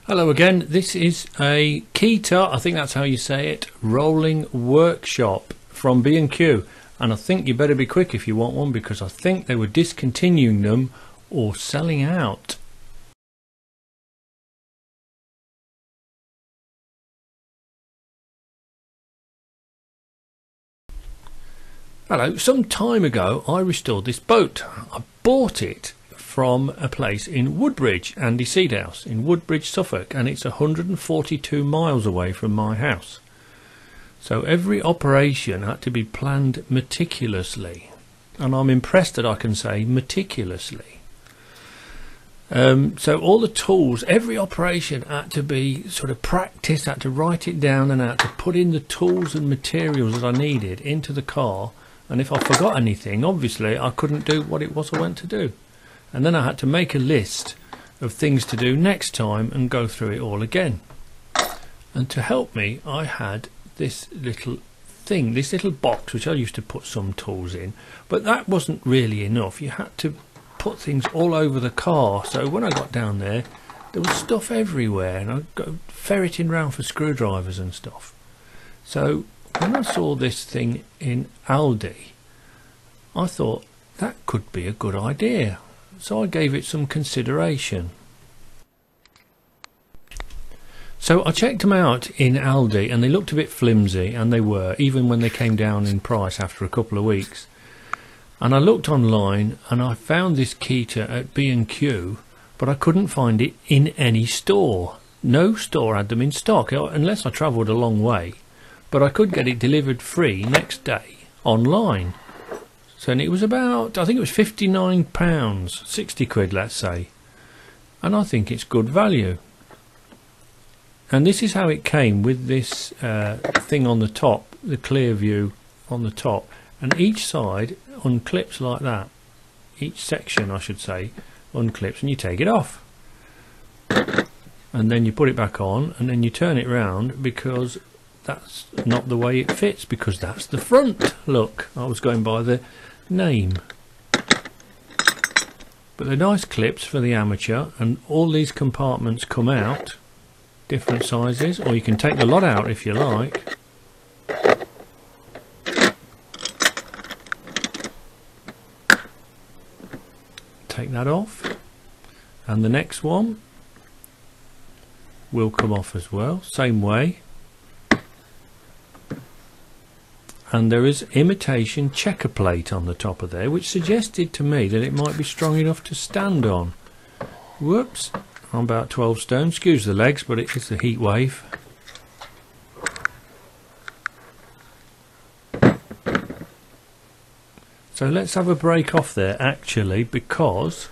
Hello again, this is a Keter, I think that's how you say it, rolling workshop from B&Q, and I think you better be quick if you want one because I think they were discontinuing them or selling out. Hello, some time ago I restored this boat. I bought it from a place in Woodbridge, Andy Seedhouse in Woodbridge, Suffolk, and it's 142 miles away from my house. So every operation had to be planned meticulously, and I'm impressed that I can say meticulously. So all the tools, every operation had to be sort of practiced, had to write it down and had to put in the tools and materials that I needed into the car, and if I forgot anything, obviously I couldn't do what it was I went to do. And then I had to make a list of things to do next time and go through it all again. And to help me, I had this little thing, this little box which I used to put some tools in, but that wasn't really enough. You had to put things all over the car, so when I got down there was stuff everywhere, and I'd go ferreting around for screwdrivers and stuff. So when I saw this thing in Aldi, I thought that could be a good idea. So I gave it some consideration. So I checked them out in Aldi and they looked a bit flimsy, and they were, even when they came down in price after a couple of weeks. And I looked online and I found this Keter at B&Q, but I couldn't find it in any store. No store had them in stock, unless I travelled a long way. But I could get it delivered free next day online. So, and it was about, I think it was £59, 60 quid let's say, and I think it's good value. And this is how it came, with this thing on the top, the clear view on the top, and each side unclips like that, each section I should say unclips, and you take it off and then you put it back on, and then you turn it round because that's not the way it fits, because that's the front. Look, I was going by the name, but they're nice clips for the amateur, and all these compartments come out different sizes, or you can take the lot out if you like. Take that off, and the next one will come off as well, same way. And there is imitation checker plate on the top of there, which suggested to me that it might be strong enough to stand on. Whoops, I'm about 12 stone, excuse the legs, but it's a heat wave. So let's have a break off there actually, because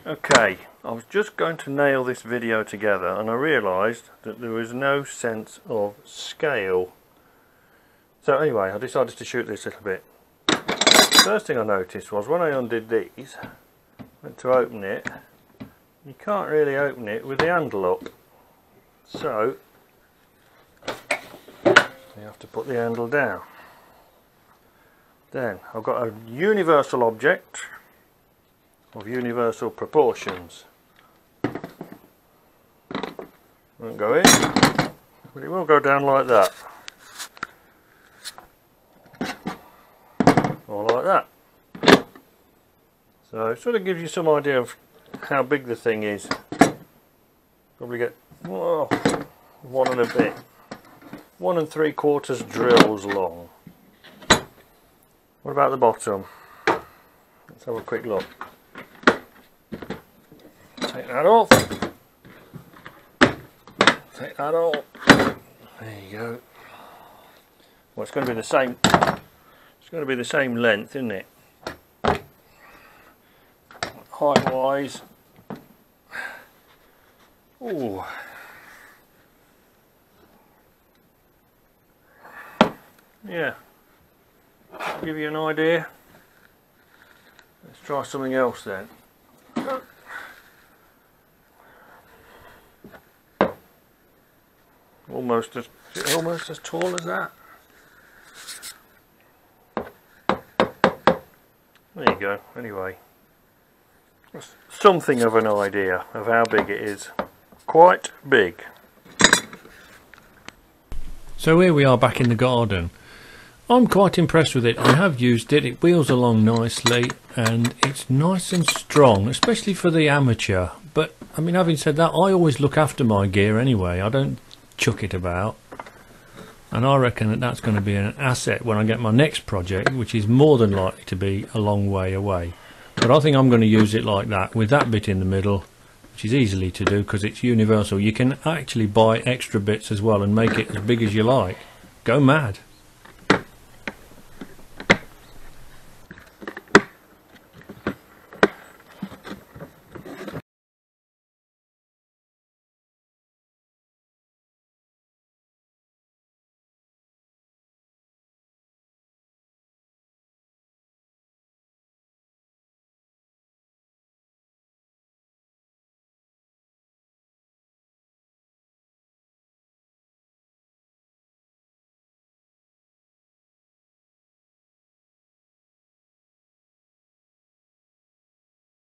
okay, I was just going to nail this video together and I realised that there was no sense of scale. So anyway, I decided to shoot this little bit. First thing I noticed was when I undid these, went to open it, you can't really open it with the handle up. So you have to put the handle down. Then I've got a universal object of universal proportions. Won't go in, but it will go down like that. Or like that. So it sort of gives you some idea of how big the thing is. Probably get 1 and a bit, 1 3/4 drills long. What about the bottom? Let's have a quick look. Take that off. Take that off. There you go. Well, it's going to be the same. It's going to be the same length, isn't it? Height wise. Ooh. Yeah. I'll give you an idea. Let's try something else then. Almost as tall as that. There you go. Anyway, let's something of an idea of how big it is. Quite big. So here we are back in the garden. I'm quite impressed with it. I have used it. It wheels along nicely and it's nice and strong, especially for the amateur. But I mean, having said that, I always look after my gear anyway. I don't chuck it about. And I reckon that that's going to be an asset when I get my next project, which is more than likely to be a long way away. But I think I'm going to use it like that, with that bit in the middle, which is easily to do because it's universal. You can actually buy extra bits as well and make it as big as you like. Go mad.